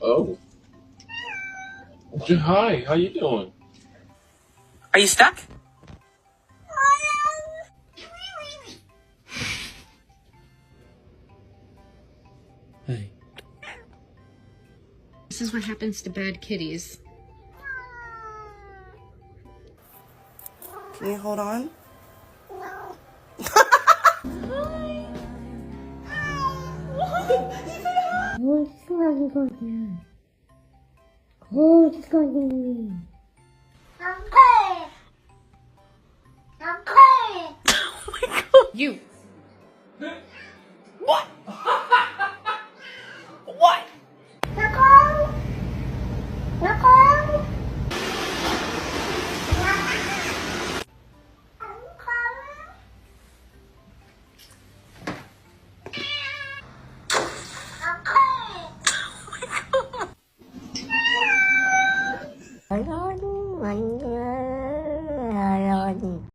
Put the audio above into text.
Oh. Hi, how you doing? Are you stuck? Hey. This is what happens to bad kitties. Can you hold on? You. What? What?